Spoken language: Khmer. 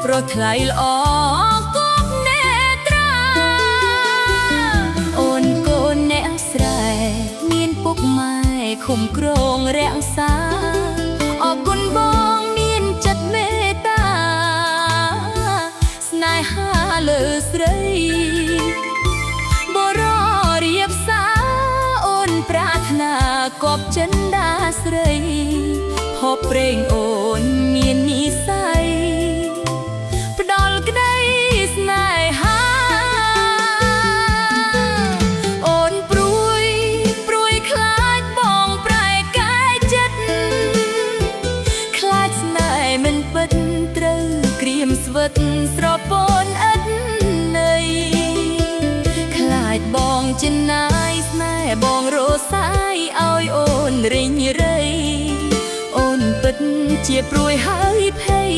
ប្រថ្លៃល្អគប់ណែត្រាអូនកូនអ្នកស្រែមានពុកម៉ែឃុំគ្រងរក្សាអរគុណបងមានចិត្តមេត្តាស្នេហាលើស្រីបររៀបសារអូនប្រាថ្នាកប់ចិនដាស្រីភពព្រេងអូនមាននិស័យផ្ដល់ក្តីស្នេហាអូនព្រួយខ្លាចបងប្រែកាយចិត្តខ្លាចស្នេហ៍មិនពិតត្រូវក្រៀមស្វិតស្រពនឥតន័យខ្លាចបងចិនណាយស្នេហ៍បងរសាយឲ្យអូនរិញរៃអូនពិតជាព្រួយហើយភ័យ